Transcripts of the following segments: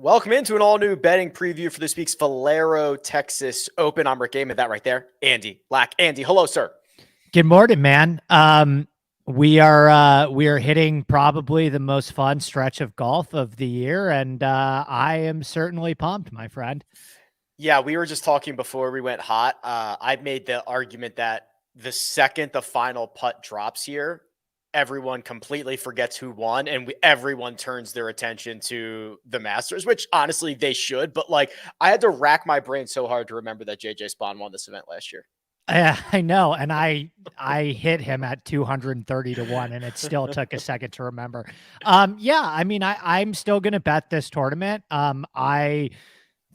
Welcome into an all-new betting preview for this week's Valero Texas Open. I'm Rick Gaiman, that right there. Andy Lack. Andy, hello, sir. Good morning, man. We are hitting probably the most fun stretch of golf of the year, and I am certainly pumped, my friend. Yeah, we were just talking before we went hot. I made the argument that the second the final putt drops here, everyone completely forgets who won, and everyone turns their attention to the Masters, which honestly they should. But like, I had to rack my brain so hard to remember that JJ Spawn won this event last year. I know, and I hit him at 230 to 1, and it still took a second to remember. Yeah, I mean, I'm still gonna bet this tournament. I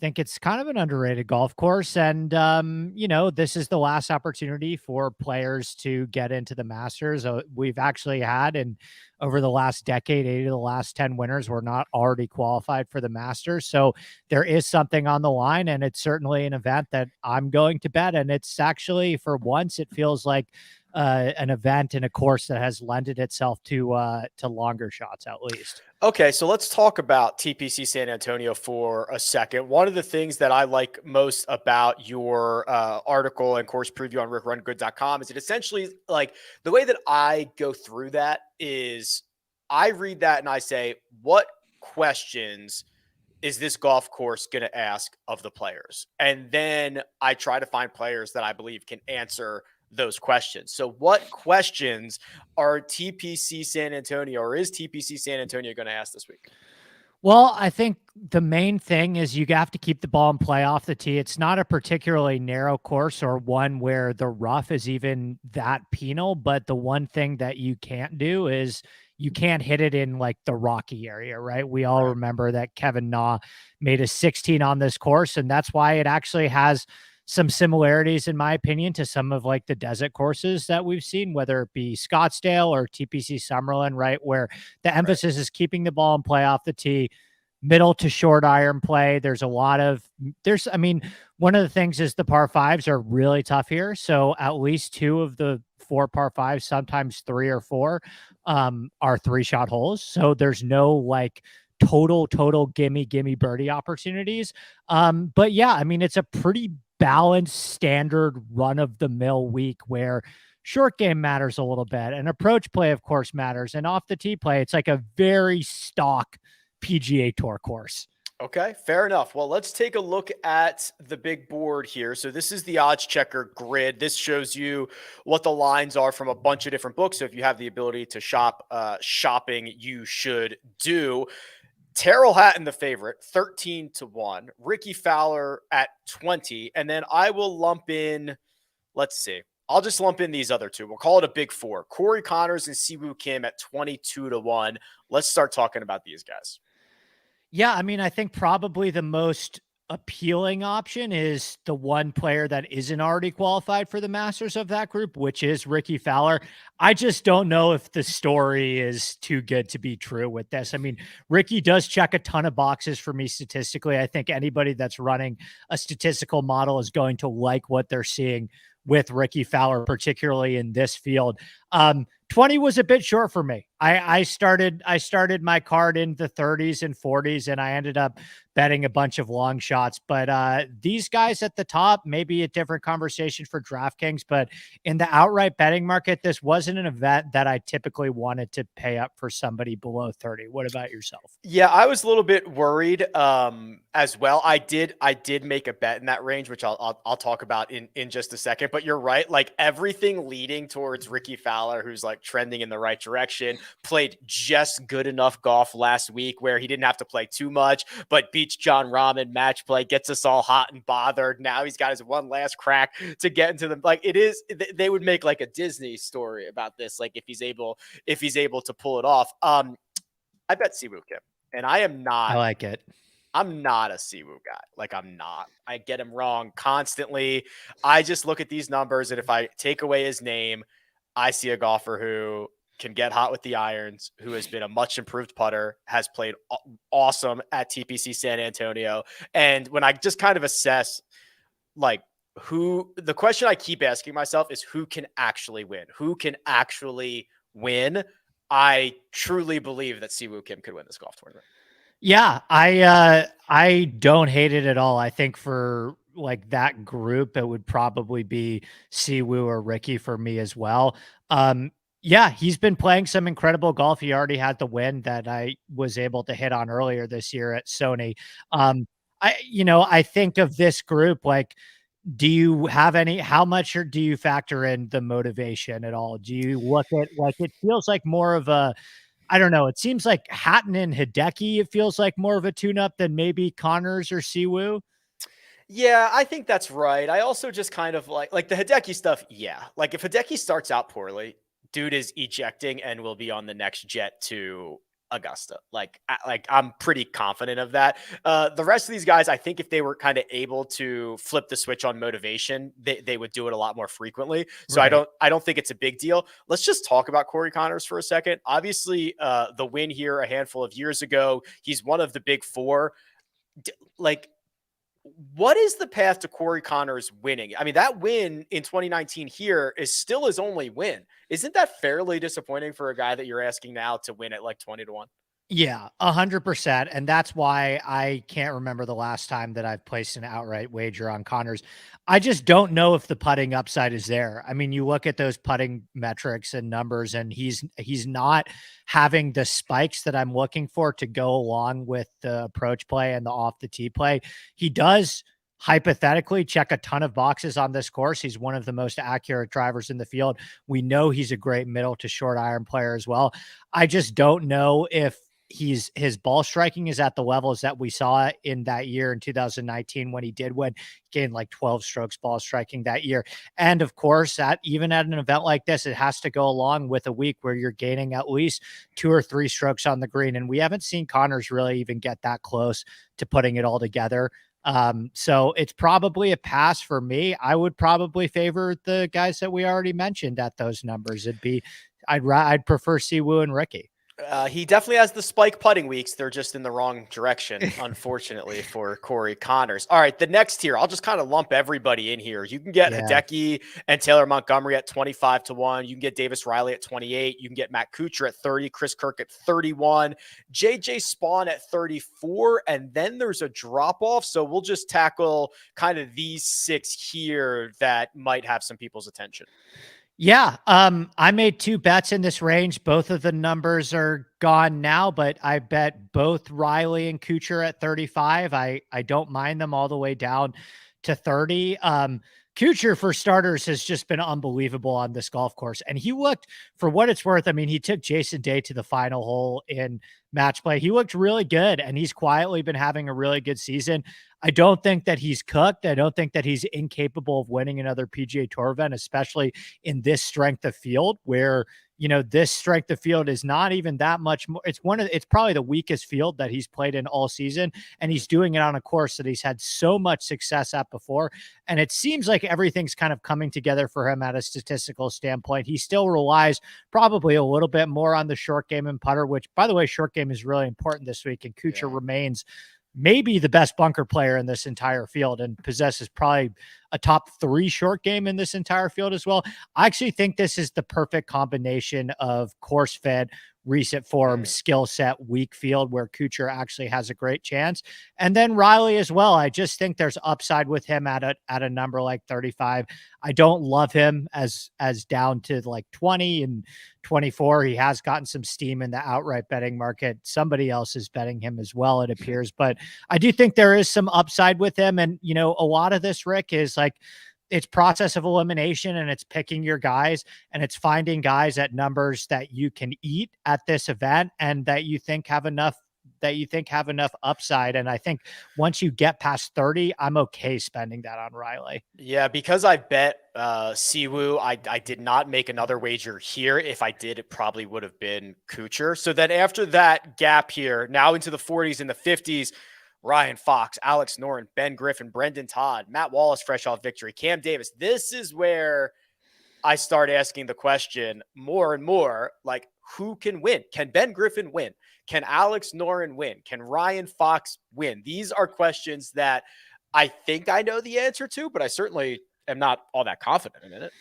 think it's kind of an underrated golf course, and this is the last opportunity for players to get into the Masters. We've actually had, and over the last decade, 8 of the last 10 winners were not already qualified for the Masters. So there is something on the line, and it's certainly an event that I'm going to bet. And it's actually, for once, it feels like an event and a course that has lended itself to longer shots, at least. Okay, so let's talk about TPC San Antonio for a second. One of the things that I like most about your article and course preview on RickRunGood.com is it essentially, like, the way that I go through that is I read that and I say, what questions is this golf course going to ask of the players? And then I try to find players that I believe can answer those questions. So what questions are TPC San Antonio, or is TPC San Antonio going to ask this week? Well, I think the main thing is you have to keep the ball in play off the tee. It's not a particularly narrow course or one where the rough is even that penal, but the one thing that you can't do is you can't hit it in like the rocky area, right? We all remember that Kevin Na made a 16 on this course, and that's why it actually has some similarities, in my opinion, to some of like the desert courses that we've seen, whether it be Scottsdale or TPC Summerlin, right? Where the emphasis is keeping the ball in play off the tee, middle to short iron play. One of the things is the par fives are really tough here. So at least 2 of the 4 par fives, sometimes 3 or 4, are 3-shot holes. So there's no like total gimme birdie opportunities. But yeah, I mean, it's a pretty balanced, standard run-of-the-mill week where short game matters a little bit, and approach play, of course, matters, and off the tee play, it's like a very stock PGA Tour course. Okay, fair enough. Well, let's take a look at the big board here. So this is the odds checker grid. This shows you what the lines are from a bunch of different books. So if you have the ability to shop, shopping, you should do. Terrell Hatton, the favorite, 13 to 1. Ricky Fowler at 20. And then I will lump in, let's see. I'll just lump in these other 2. We'll call it a big 4. Corey Connors and Siwoo Kim at 22 to 1. Let's start talking about these guys. Yeah, I mean, I think probably the most appealing option is the one player that isn't already qualified for the Masters of that group, which is Ricky Fowler. I just don't know if the story is too good to be true with this. I mean, Ricky does check a ton of boxes for me statistically. I think anybody that's running a statistical model is going to like what they're seeing with Ricky Fowler, particularly in this field. 20 was a bit short for me. I started my card in the 30s and 40s, and I ended up betting a bunch of long shots. But these guys at the top, maybe a different conversation for DraftKings, but in the outright betting market, this wasn't an event that I typically wanted to pay up for somebody below 30. What about yourself? Yeah, I was a little bit worried as well. I did make a bet in that range, which I'll talk about in just a second. But you're right, like everything leading towards Ricky Fowler, who's like trending in the right direction, played just good enough golf last week where he didn't have to play too much, but beats John Rahm in match play, gets us all hot and bothered. Now he's got his one last crack to get into them. Like they would make like a Disney story about this, like if he's able to pull it off. I bet Siwoo Kim, and I am not. I like it. I'm not a Siwoo guy. Like, I'm not. I get him wrong constantly. I just look at these numbers, and if I take away his name, I see a golfer who can get hot with the irons, who has been a much improved putter, has played awesome at TPC San Antonio. And when I just kind of assess, like, the question I keep asking myself is who can actually win? Who can actually win? I truly believe that Siwoo Kim could win this golf tournament. Yeah, I don't hate it at all. I think for like that group, it would probably be Siwoo or Ricky for me as well. Um, yeah, he's been playing some incredible golf. He already had the win that I was able to hit on earlier this year at Sony. I think of this group like, do you have any how much or do you factor in the motivation at all? Do you look at like it feels like more of a I don't know, it seems like Hatton and Hideki, it feels like more of a tune-up than maybe Connors or Siwoo. Yeah, I think that's right. I also just kind of like the Hideki stuff. Yeah, like if Hideki starts out poorly, dude is ejecting and will be on the next jet to Augusta. I'm pretty confident of that. The rest of these guys, I think if they were kind of able to flip the switch on motivation, they would do it a lot more frequently. So Right. I don't think it's a big deal. Let's just talk about Corey Connors for a second. Obviously, the win here a handful of years ago, he's one of the big four. Like, what is the path to Corey Connors winning? I mean, that win in 2019 here is still his only win. Isn't that fairly disappointing for a guy that you're asking now to win at like 20-1? Yeah, 100%, and that's why I can't remember the last time that I've placed an outright wager on Connors. I just don't know if the putting upside is there. I mean, you look at those putting metrics and numbers, and he's not having the spikes that I'm looking for to go along with the approach play and the off the tee play. He does hypothetically check a ton of boxes on this course. He's one of the most accurate drivers in the field. We know he's a great middle to short iron player as well. I just don't know if his ball striking is at the levels that we saw in that year in 2019 when he did win. He gained like 12 strokes ball striking that year. And of course, even at an event like this, it has to go along with a week where you're gaining at least 2 or 3 strokes on the green. And we haven't seen Connors really even get that close to putting it all together. So it's probably a pass for me. I would probably favor the guys that we already mentioned at those numbers. I'd prefer Siwoo and Ricky. He definitely has the spike putting weeks. They're just in the wrong direction, unfortunately, for Corey Connors. All right, the next tier, I'll just kind of lump everybody in here. You can get Yeah. Hideki and Taylor Montgomery at 25-1. You can get Davis Riley at 28. You can get Matt Kuchar at 30, Chris Kirk at 31, JJ Spawn at 34, and then there's a drop off. So we'll just tackle kind of these 6 here that might have some people's attention. Yeah, I made 2 bets in this range. Both of the numbers are gone now, but I bet both Riley and Kuchar at 35. I don't mind them all the way down to 30. Kuchar, for starters, has just been unbelievable on this golf course. And he looked, for what it's worth, I mean, he took Jason Day to the final hole in match play. He looked really good, and he's quietly been having a really good season. I don't think that he's cooked. I don't think that he's incapable of winning another PGA Tour event, especially in this strength of field where, this strength of field is not even that much more. It's probably the weakest field that he's played in all season. And he's doing it on a course that he's had so much success at before. And it seems like everything's kind of coming together for him at a statistical standpoint. He still relies probably a little bit more on the short game and putter, which, by the way, short game is really important this week. And Kuchar remains maybe the best bunker player in this entire field and possesses probably a top 3 short game in this entire field as well. I actually think this is the perfect combination of course fed, recent form, skill set, weak field where Kuchar actually has a great chance. And then Riley as well. I just think there's upside with him at a number like 35. I don't love him as down to like 20 and 24. He has gotten some steam in the outright betting market. Somebody else is betting him as well, it appears. But I do think there is some upside with him. And, a lot of this, Rick, is like it's process of elimination and it's picking your guys and it's finding guys at numbers that you can eat at this event and that you think have enough upside. And I think once you get past 30, I'm okay spending that on Riley. Yeah, because I bet Siwoo, I did not make another wager here. If I did, it probably would have been Kuchar. So then after that gap here, now into the 40s and the 50s, Ryan Fox, Alex Noren, Ben Griffin, Brendan Todd, Matt Wallace, fresh off victory, Cam Davis. This is where I start asking the question more and more, like, who can win? Can Ben Griffin win? Can Alex Noren win? Can Ryan Fox win? These are questions that I think I know the answer to, but I certainly am not all that confident in it.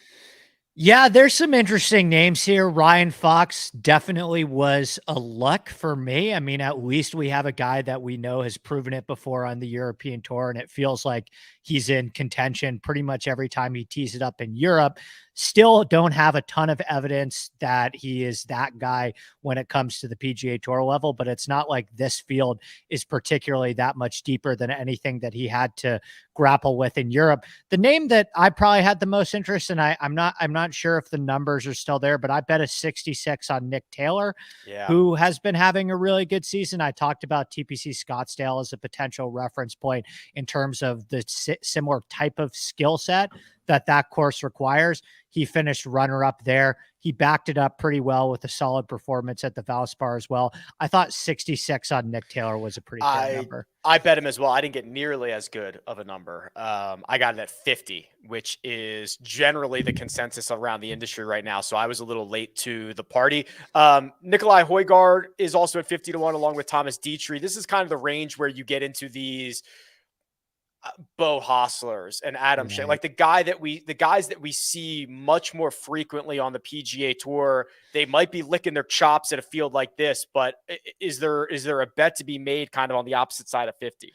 Yeah, there's some interesting names here. Ryan Fox definitely was a luck for me. I mean, at least we have a guy that we know has proven it before on the European tour, and it feels like he's in contention pretty much every time he tees it up in Europe. Still don't have a ton of evidence that he is that guy when it comes to the PGA Tour level, but it's not like this field is particularly that much deeper than anything that he had to grapple with in Europe. The name that I probably had the most interest in, I'm not sure if the numbers are still there, but I bet a 66 on Nick Taylor, Yeah. who has been having a really good season. I talked about TPC Scottsdale as a potential reference point in terms of the similar type of skill set that course requires. He finished runner up there. He backed it up pretty well with a solid performance at the Valspar as well. I thought 66 on Nick Taylor was a pretty fair I number. I bet him as well. I didn't get nearly as good of a number. I got it at 50, which is generally the consensus around the industry right now. So I was a little late to the party. Nikolai Højgaard is also at 50 to 1, along with Thomas Dietrich. This is kind of the range where you get into these Bo Hosslers and Adam Shea, Right. like the guys that we see much more frequently on the PGA Tour. They might be licking their chops at a field like this, but is there a bet to be made kind of on the opposite side of 50?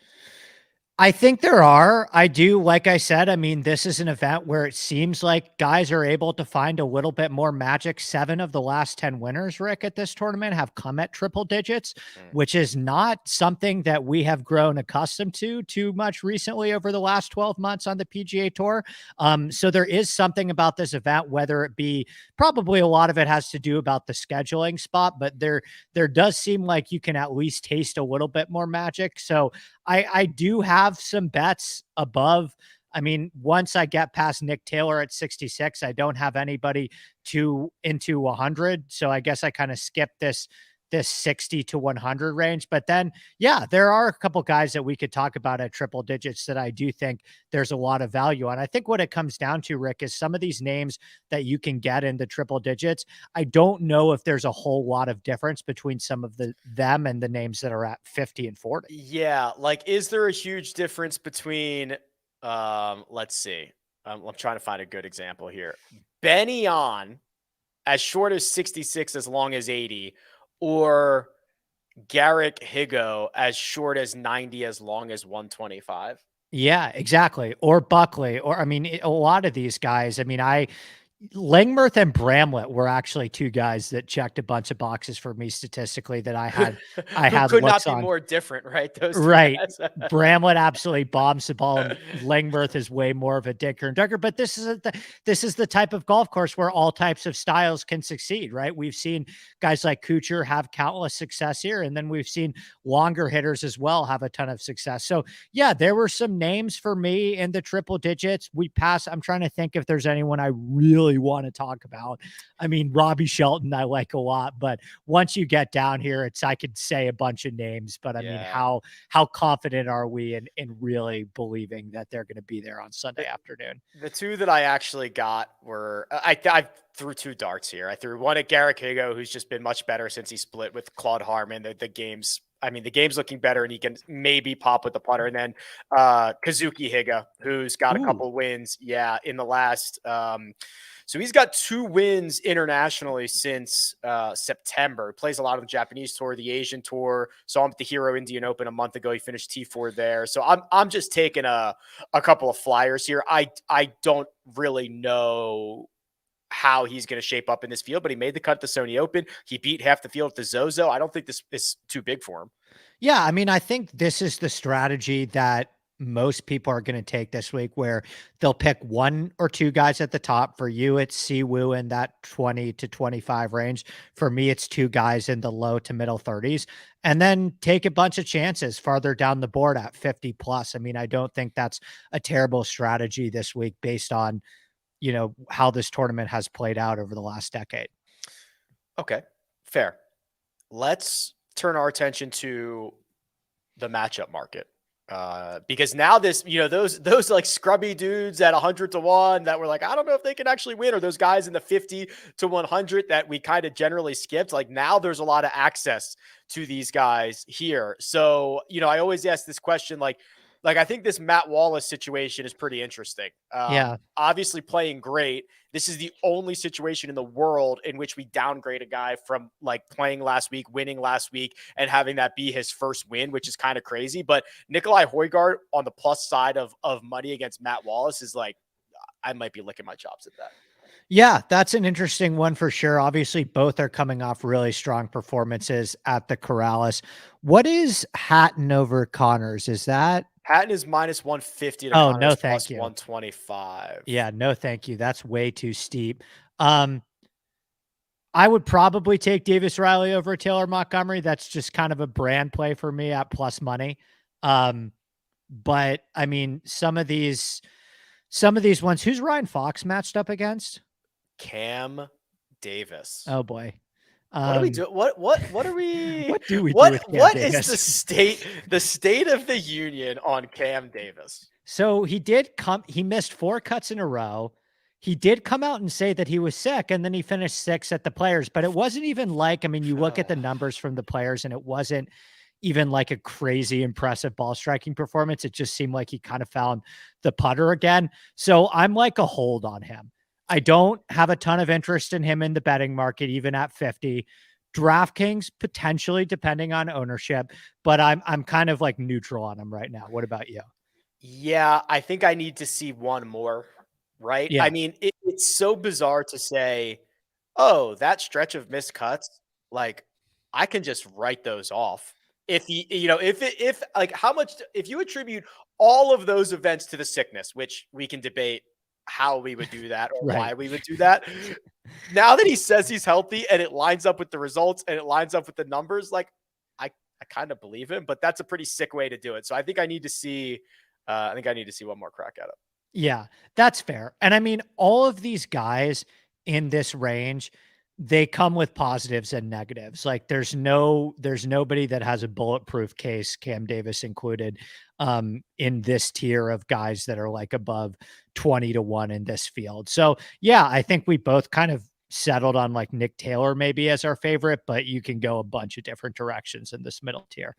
I think there are. I do. Like I said, I mean, this is an event where it seems like guys are able to find a little bit more magic. 7 of the last 10 winners, Rick, at this tournament have come at triple digits, Mm. which is not something that we have grown accustomed to too much recently over the last 12 months on the PGA Tour. So there is something about this event, whether it be probably a lot of it has to do about the scheduling spot, but there does seem like you can at least taste a little bit more magic. So I do have some bets above. I mean, once I get past Nick Taylor at 66, I don't have anybody to into 100. So I guess I kind of skipped this 60 to 100 range. But then, yeah, there are a couple guys that we could talk about at triple digits that I do think there's a lot of value on. I think what it comes down to, Rick, is some of these names that you can get in the triple digits. I don't know if there's a whole lot of difference between some of them and the names that are at 50 and 40. Yeah, like is there a huge difference between let's see. I'm trying to find a good example here. Benny on as short as 66 as long as 80, or Garrick Higo as short as 90 as long as 125. Yeah, exactly. Or Buckley, or I mean, a lot of these guys. I mean, Langmuir and Bramlett were actually 2 guys that checked a bunch of boxes for me statistically that Who I who had could not looks be on. more different, right? Those two Right. guys. Bramlett absolutely bombs the ball, and Langmuir is way more of a dicker and dugger. But this is the type of golf course where all types of styles can succeed, right? We've seen guys like Kuchar have countless success here, and then we've seen longer hitters as well have a ton of success. So yeah, there were some names for me in the triple digits. I'm trying to think if there's anyone I really want to talk about. I mean, Robbie Shelton, I like a lot, but once you get down here, I could say a bunch of names, but I mean, Yeah. how confident are we in really believing that they're going to be there on Sunday afternoon? The two that I actually got were I threw 2 darts here. I threw one at Garrick Higo, who's just been much better since he split with Claude Harmon. The game's looking better, and he can maybe pop with the putter. And then Kazuki Higa, who's got a Ooh, couple wins, yeah, in the last. So he's got 2 wins internationally since September. He plays a lot of the Japanese tour, the Asian tour. Saw him at the Hero Indian Open a month ago. He finished T4 there. So I'm just taking a couple of flyers here. I don't really know how he's going to shape up in this field, but he made the cut at the Sony Open. He beat half the field at the Zozo. I don't think this is too big for him. yeah. I mean, I think this is the strategy that most people are going to take this week, where they'll pick 1 or 2 guys at the top. For you, it's Siwoo in that 20 to 25 range. For me, it's 2 guys in the low to middle 30s, and then take a bunch of chances farther down the board at 50 plus. I mean, I don't think that's a terrible strategy this week based on, how this tournament has played out over the last decade. Okay, fair. Let's turn our attention to the matchup market. Because now those like scrubby dudes at 100 to 1 that were like, I don't know if they can actually win, or those guys in the 50 to 100 that we kind of generally skipped. Like now there's a lot of access to these guys here. So, I always ask this question, like, Like, I think this Matt Wallace situation is pretty interesting. Yeah. Obviously playing great. This is the only situation in the world in which we downgrade a guy from like playing last week, winning last week, and having that be his first win, which is kind of crazy. But Nikolai Højgaard on the plus side of money against Matt Wallace is like, I might be licking my chops at that. Yeah, that's an interesting one for sure. Obviously, both are coming off really strong performances at the Corrales. What is Hatton over Connors? Is that Hatton is minus 150 to Oh, Connors no, plus thank you. 125. Yeah, no, thank you. That's way too steep. I would probably take Davis Riley over Taylor Montgomery. That's just kind of a brand play for me at plus money. But I mean, some of these ones, who's Ryan Fox matched up against? Cam Davis. Oh boy. What do we do? What are we? What do we do with Cam what Davis? is the state of the union on Cam Davis? So he missed 4 cuts in a row. He did come out and say that he was sick, and then he finished 6th at the Players, but it wasn't even like, I mean, you look at the numbers from the Players and it wasn't even like a crazy impressive ball striking performance. It just seemed like he kind of found the putter again. So I'm like a hold on him. I don't have a ton of interest in him in the betting market, even at 50. DraftKings potentially, depending on ownership, but I'm kind of like neutral on him right now. What about you? Yeah, I think I need to see one more, right? Yeah. I mean, it's so bizarre to say, oh, that stretch of missed cuts, like I can just write those off. If if like how much, if you attribute all of those events to the sickness, which we can debate how we would do that or Right. why we would do that. Now that he says he's healthy and it lines up with the results and it lines up with the numbers, like I kind of believe him, but that's a pretty sick way to do it. So I think I need to see one more crack at it. Yeah, that's fair. And I mean, all of these guys in this range, they come with positives and negatives. Like there's nobody that has a bulletproof case, Cam Davis included, in this tier of guys that are like above 20-1 in this field. So yeah, I think we both kind of settled on like Nick Taylor maybe as our favorite, but you can go a bunch of different directions in this middle tier.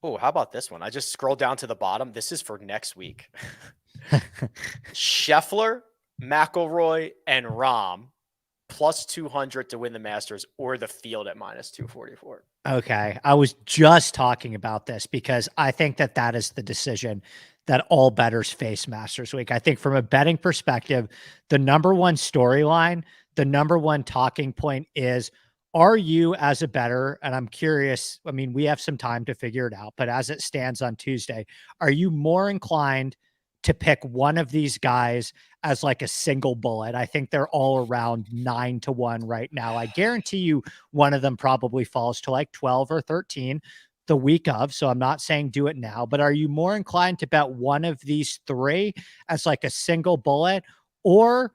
Oh, how about this one? I just scrolled down to the bottom. This is for next week. Scheffler, McIlroy, and Rahm plus 200 to win the Masters, or the field at minus 244. Okay. I was just talking about this because I think that is the decision that all bettors face Masters Week. I think from a betting perspective, the number one storyline, the number one talking point is, are you as a bettor, and I'm curious, I mean, we have some time to figure it out, but as it stands on Tuesday, are you more inclined to pick one of these guys as like a single bullet? I think they're all around 9-1 right now. I guarantee you one of them probably falls to like 12 or 13 the week of. So I'm not saying do it now, but are you more inclined to bet one of these 3 as like a single bullet, or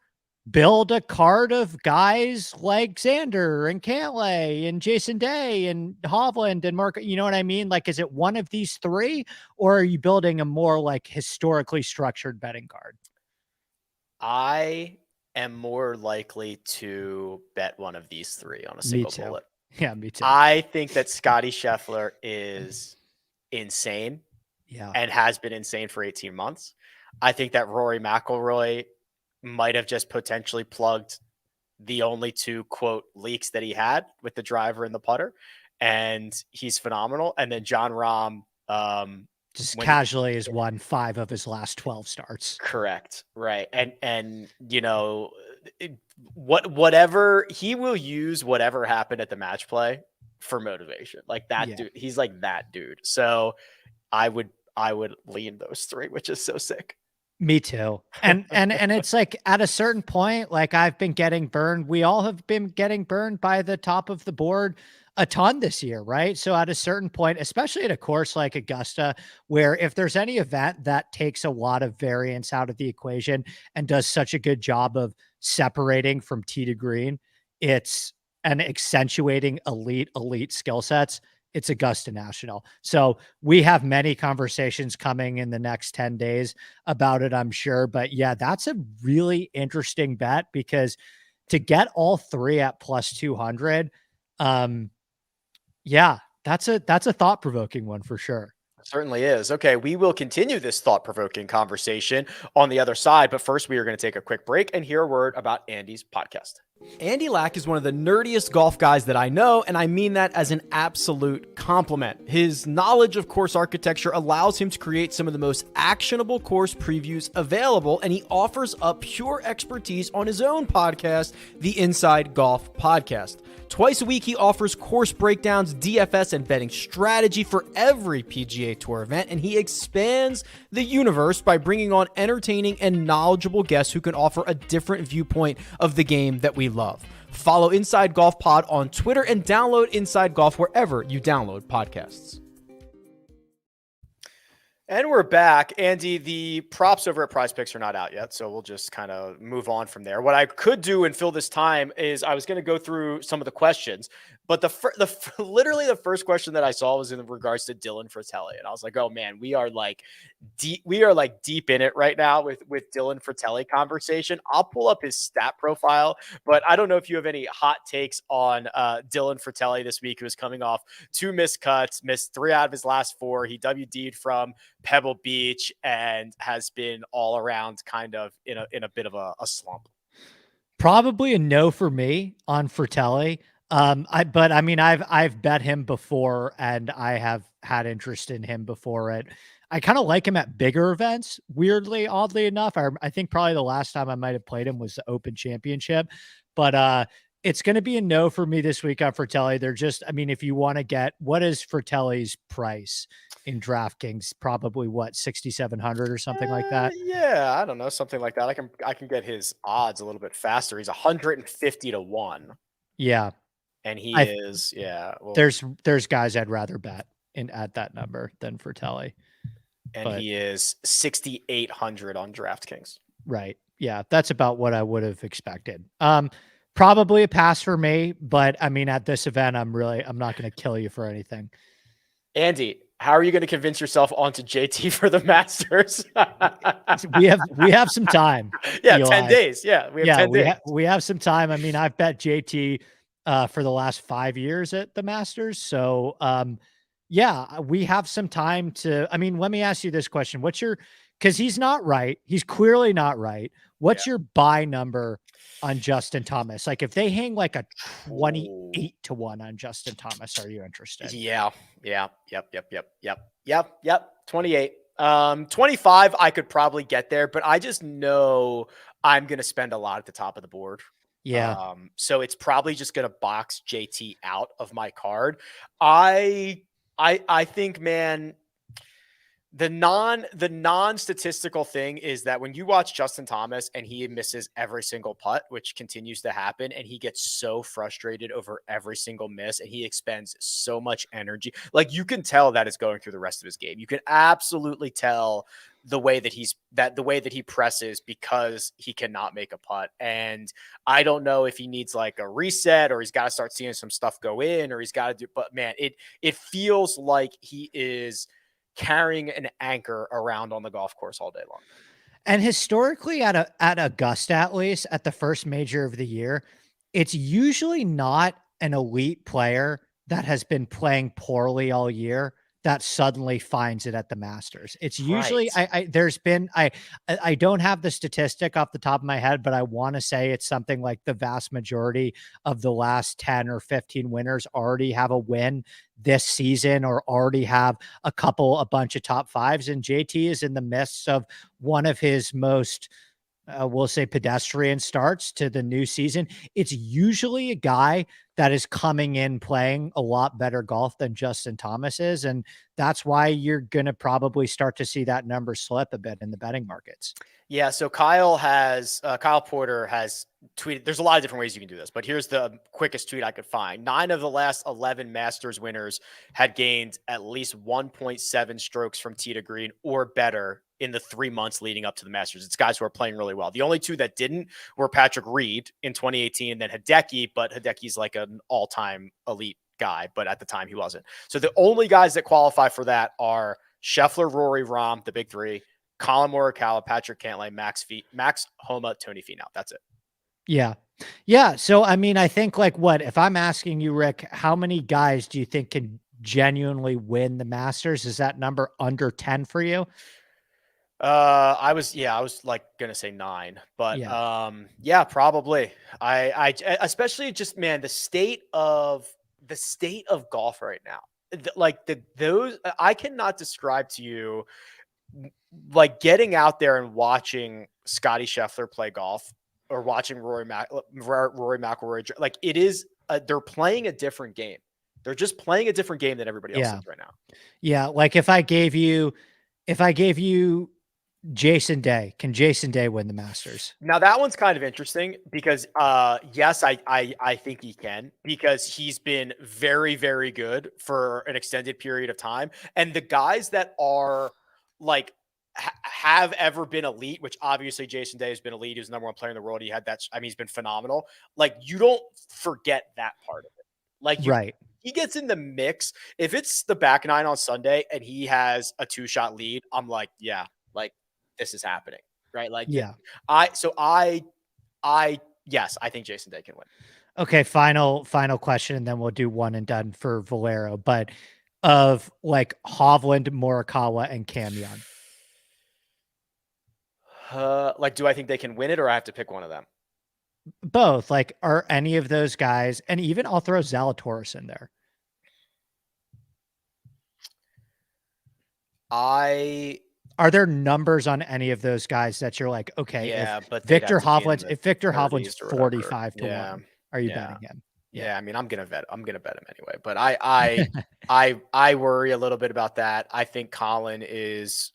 build a card of guys like Xander and Cantlay and Jason Day and Hovland and Mark? You know what I mean? Like, is it one of these 3, or are you building a more like historically structured betting card? I am more likely to bet one of these 3 on a single bullet. Yeah, me too. I think that Scotty Scheffler is insane. Yeah. And has been insane for 18 months. I think that Rory McIlroy might have just potentially plugged the only 2 quote leaks that he had with the driver and the putter, and he's phenomenal. And then John Rahm, just casually has won 5 of his last 12 starts. Correct. Right. And you know, whatever he will use, whatever happened at the match play for motivation. Like that dude, he's like that dude. So I would lean those 3, which is so sick. Me too. And it's like at a certain point, like I've been getting burned. We all have been getting burned by the top of the board a ton this year, right? So at a certain point, especially at a course like Augusta, where if there's any event that takes a lot of variance out of the equation and does such a good job of separating from tee to green, it's and accentuating elite skill sets, it's Augusta National. So we have many conversations coming in the next 10 days about it, I'm sure. But yeah, that's a really interesting bet, because to get all 3 at plus 200, yeah, that's a thought-provoking one for sure. Certainly is. Okay, we will continue this thought-provoking conversation on the other side, but first we are going to take a quick break and hear a word about Andy's podcast. Andy Lack is one of the nerdiest golf guys that I know, and I mean that as an absolute compliment. His knowledge of course architecture allows him to create some of the most actionable course previews available, and he offers up pure expertise on his own podcast, the Inside Golf Podcast. Twice a week, he offers course breakdowns, DFS, and betting strategy for every PGA Tour event, and he expands the universe by bringing on entertaining and knowledgeable guests who can offer a different viewpoint of the game that we love. Follow Inside Golf Pod on Twitter and download Inside Golf wherever you download podcasts. And we're back. Andy, the props over at PrizePicks are not out yet, so we'll just kind of move on from there. What I could do and fill this time is I was going to go through some of the questions, but literally the first question that I saw was in regards to Dylan Fratelli, and I was like, "Oh man, we are deep in it right now with Dylan Fratelli conversation." I'll pull up his stat profile, but I don't know if you have any hot takes on Dylan Fratelli this week, who is coming off 2 missed cuts, missed 3 out of his last 4. He WD'd from Pebble Beach and has been all around kind of in a bit of a slump. Probably a no for me on Fratelli. But I mean, I've bet him before and I have had interest in him before it. I kind of like him at bigger events. Weirdly, oddly enough, I think probably the last time I might've played him was the Open Championship, but it's going to be a no for me this week on Fratelli. They're just, I mean, if you want to get, what is Fratelli's price in DraftKings? Probably what, 6,700 or something like that. Yeah, I don't know, something like that. I can get his odds a little bit faster. He's 150 to 1. Yeah. And he is, yeah. Well, there's guys I'd rather bet at that number than Fratelli. And he is 6,800 on DraftKings. Right. Yeah. That's about what I would have expected. Probably a pass for me, but I mean, at this event, I'm not going to kill you for anything. Andy, how are you going to convince yourself onto JT for the Masters? we have some time. Yeah, Eli. 10 days. Yeah, we have 10 days. We have some time. I mean, I've bet JT for the last 5 years at the Masters. So, yeah, we have some time to, I mean, let me ask you this question. Because he's not right. He's clearly not right. What's your buy number on Justin Thomas? Like if they hang like a 28 to 1 on Justin Thomas, are you interested? Yeah. Yep. 28. 25, I could probably get there, but I just know I'm going to spend a lot at the top of the board. Yeah. So it's probably just going to box JT out of my card. I think, man, the non-statistical thing is that when you watch Justin Thomas and he misses every single putt, which continues to happen, and he gets so frustrated over every single miss and he expends so much energy, like you can tell that is going through the rest of his game. You can absolutely tell the way that he presses because he cannot make a putt. And I don't know if he needs like a reset or he's got to start seeing some stuff go in or he's got to do, but man, it feels like he is carrying an anchor around on the golf course all day long. And historically at Augusta, at least at the first major of the year, it's usually not an elite player that has been playing poorly all year that suddenly finds it at the Masters. It's usually, right. I don't have the statistic off the top of my head, but I want to say it's something like the vast majority of the last 10 or 15 winners already have a win this season or already have a bunch of top fives. And JT is in the midst of one of his most, we'll say, pedestrian starts to the new season. It's usually a guy that is coming in playing a lot better golf than Justin Thomas is. And that's why you're going to probably start to see that number slip a bit in the betting markets. Yeah. So Kyle Porter has tweeted, there's a lot of different ways you can do this, but here's the quickest tweet I could find. 9 of the last 11 Masters winners had gained at least 1.7 strokes from tee to green or better in the 3 months leading up to the Masters. It's guys who are playing really well. The only 2 that didn't were Patrick Reed in 2018 and then Hideki, but Hideki's like an all-time elite guy, but at the time he wasn't. So the only guys that qualify for that are Scheffler, Rory, Rahm, the big 3, Colin Morikawa, Patrick Cantlay, Max Homa, Tony Finau. That's it. Yeah. Yeah. So, I mean, I think like if I'm asking you, Rick, how many guys do you think can genuinely win the Masters? Is that number under 10 for you? I was like gonna say 9, but yeah, probably. Especially just, man, the state of golf right now. Those I cannot describe to you, like getting out there and watching Scotty Scheffler play golf or watching Rory McIlroy. Like it is, they're playing a different game. They're just playing a different game than everybody else is right now. Yeah. Like if I gave you Jason Day, can Jason Day win the Masters? Now that one's kind of interesting because yes, I think he can, because he's been very, very good for an extended period of time. And the guys that are like have ever been elite, which obviously Jason Day has been elite, he was the number 1 player in the world. He had that, I mean, he's been phenomenal. Like you don't forget that part of it. Like he gets in the mix. If it's the back 9 on Sunday and he has a 2-shot lead, I'm like, yeah, like this is happening, right? Like, yeah. Yes, I think Jason Day can win. Okay, final question, and then we'll do one and done for Valero. But of like Hovland, Morikawa, and Cam Young. Like, do I think they can win it, or I have to pick one of them? Both. Like, are any of those guys, and even I'll throw Zalatoris in there. Are there numbers on any of those guys that you're like, okay, yeah, but Victor Hovland's 45 to 1, are you betting him? Yeah, I mean, I'm gonna bet him anyway. But I worry a little bit about that. I think Colin is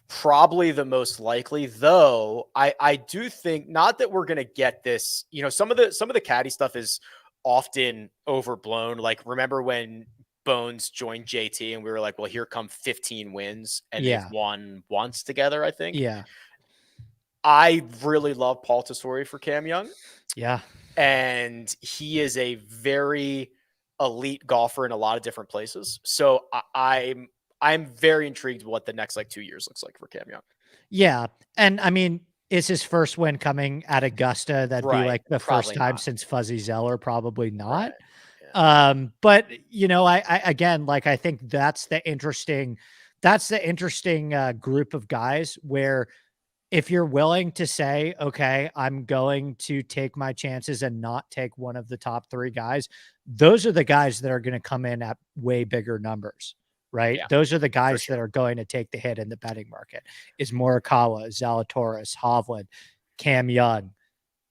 probably the most likely, though. I do think, not that we're gonna get this. You know, some of the caddy stuff is often overblown. Like, remember when Bones joined JT and we were like, well, here come 15 wins, and they've won once together, I think. Yeah. I really love Paul Tesori for Cam Young. Yeah. And he is a very elite golfer in a lot of different places. So I'm very intrigued what the next 2 years looks like for Cam Young. Yeah. And I mean, is his first win coming at Augusta? That'd be like the first time since Fuzzy Zeller? Probably not. Right. Yeah. But you know, I again, like, I think that's the interesting group of guys where if you're willing to say, okay, I'm going to take my chances and not take one of the top 3 guys, those are the guys that are going to come in at way bigger numbers, right? Yeah, those are the guys that are going to take the hit in the betting market. Is Morikawa, Zalatoris, Hovland, Cam Young,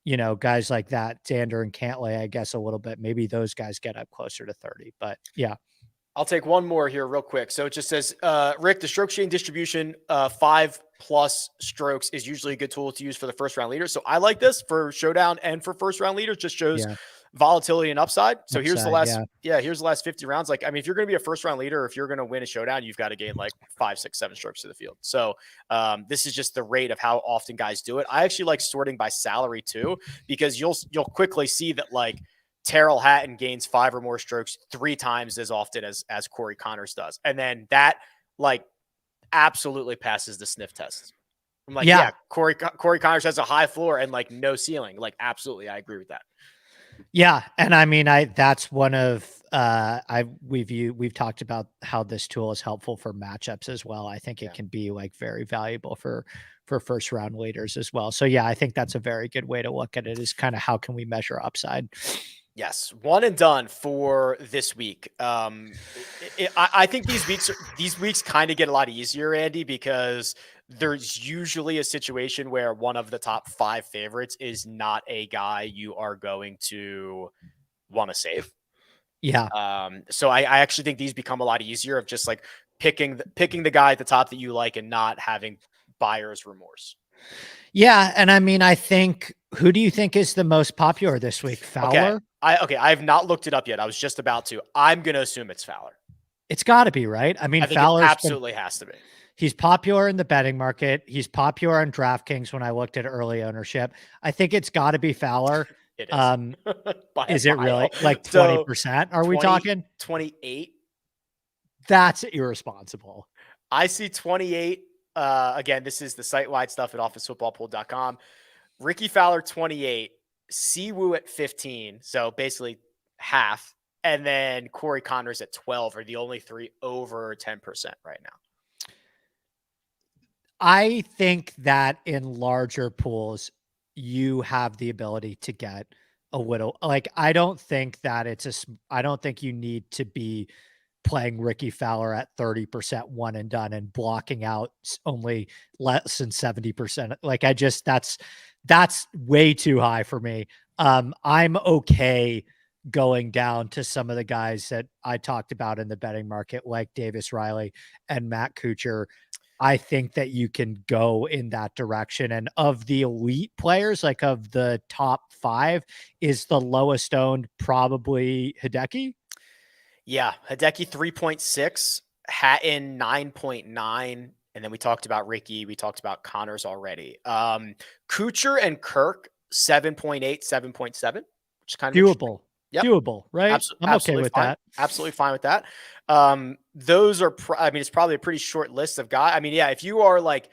you know, guys like that, Xander and Cantlay, I guess a little bit. Maybe those guys get up closer to 30, but yeah. I'll take one more here real quick. So it just says, Rick, the stroke chain distribution, 5+ strokes is usually a good tool to use for the first round leaders. So I like this for showdown and for first round leaders. Just shows volatility and upside. So here's the last, here's the last 50 rounds. Like, I mean, if you're going to be a first round leader, if you're going to win a showdown, you've got to gain like 5, 6, 7 strokes to the field. So this is just the rate of how often guys do it. I actually like sorting by salary too, because you'll quickly see that like Terrell Hatton gains 5 or more strokes 3 times as often as Corey Connors does. And then that like absolutely passes the sniff test. I'm like, yeah, Corey Connors has a high floor and like no ceiling. Like, absolutely. I agree with that. Yeah. And I mean, that's one of, we've talked about how this tool is helpful for matchups as well. I think it can be like very valuable for first round leaders as well. So yeah, I think that's a very good way to look at it, is kind of how can we measure upside? Yes. One and done for this week. I think these weeks kind of get a lot easier, Andy, because there's usually a situation where one of the top 5 favorites is not a guy you are going to want to save. Yeah. So I actually think these become a lot easier of just like picking the guy at the top that you like and not having buyer's remorse. Yeah. And I mean, I think, who do you think is the most popular this week? Fowler? Okay. I have not looked it up yet. I was just about to. I'm going to assume it's Fowler. It's got to be, right? I mean, Fowler absolutely has to be. He's popular in the betting market. He's popular on DraftKings when I looked at early ownership. I think it's got to be Fowler. It is. Is it really like 20%? Are we talking 28? That's irresponsible. I see 28. Again, this is the site-wide stuff at officefootballpool.com. Ricky Fowler, 28. Siwoo at 15. So basically half. and then Corey Connors at 12 are the only three over 10% right now. I think that in larger pools, you have the ability to get a little, like, I don't think that I don't think you need to be playing Ricky Fowler at 30% one and done and blocking out only less than 70%. Like, that's way too high for me. I'm okay going down to some of the guys that I talked about in the betting market, like Davis Riley and Matt Kuchar. I think that you can go in that direction. And of the elite players, like of the top 5, is the lowest owned probably Hideki? Yeah, Hideki 3.6, Hatton 9.9, and then we talked about Ricky, we talked about Connors already. Kuchar and Kirk 7.8, 7.7, which is kind of doable. Yep. Doable, right? I'm okay with fine. that. Absolutely fine with that. Those are, I mean, it's probably a pretty short list of guys. I mean, yeah, if you are like,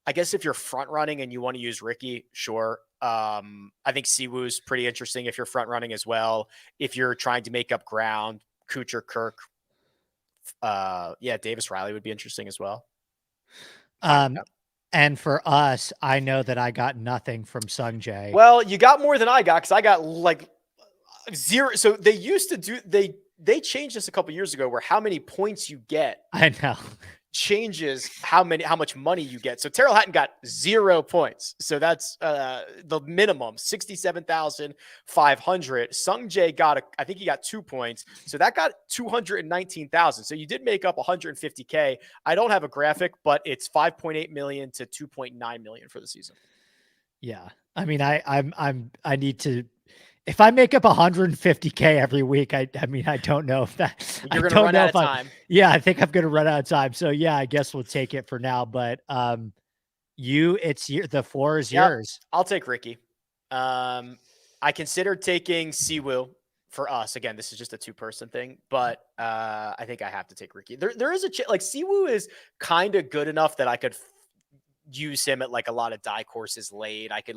I guess if you're front running and you want to use Ricky, sure. I think Siwoo's pretty interesting if you're front running as well. If you're trying to make up ground, Kuchar, Kirk, yeah, Davis Riley would be interesting as well. And for us, I know that I got nothing from Sungjae. Well, you got more than I got because I got like 0. So they used to do they changed this a couple years ago where how many points you get I know changes how much money you get. So Terrell Hatton got 0 points. So that's the minimum, 67,500. Sungjae got I think he got 2 points. So that got 219,000. So you did make up 150K. I don't have a graphic, but it's 5.8 million to 2.9 million for the season. Yeah. I mean, I need to, if I make up 150K every week, I mean, I don't know if that you're going to run out of time. Yeah, I think I'm going to run out of time. So yeah, I guess we'll take it for now. But the floor is yours. I'll take Ricky. I considered taking Siwoo for us. Again, this is just a 2-person thing, but I think I have to take Ricky. There is like Siwoo is kind of good enough that I could use him at like a lot of die courses late. I could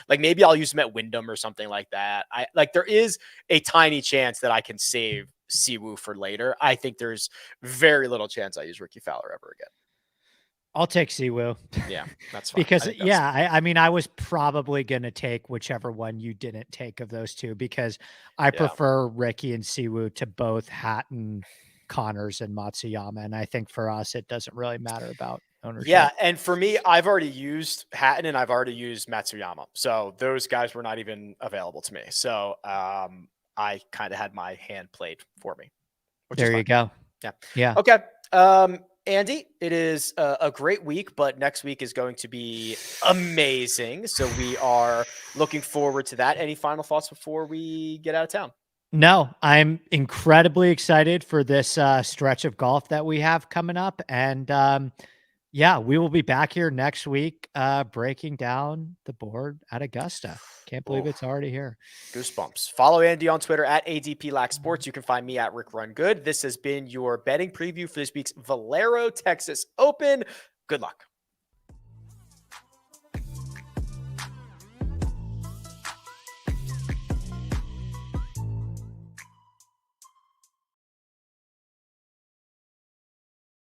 maybe I'll use him at Wyndham or something like that. There is a tiny chance that I can save Siwoo for later. I think there's very little chance I use Ricky Fowler ever again. I'll take Siwoo. Yeah, that's fine. Because I mean, I was probably going to take whichever one you didn't take of those two, because I prefer Ricky and Siwoo to both Hatton, Connors, and Matsuyama. And I think for us, it doesn't really matter about ownership. Yeah, and for me, I've already used Hatton and I've already used Matsuyama. So those guys were not even available to me. So I kind of had my hand played for me. There you go. Yeah. Yeah. Okay. Andy, it is a great week, but next week is going to be amazing. So we are looking forward to that. Any final thoughts before we get out of town? No, I'm incredibly excited for this stretch of golf that we have coming up. And yeah, we will be back here next week breaking down the board at Augusta. Can't believe it's already here. Goosebumps. Follow Andy on Twitter at ADPLackSports. You can find me at RickRunGood. This has been your betting preview for this week's Valero Texas Open. Good luck.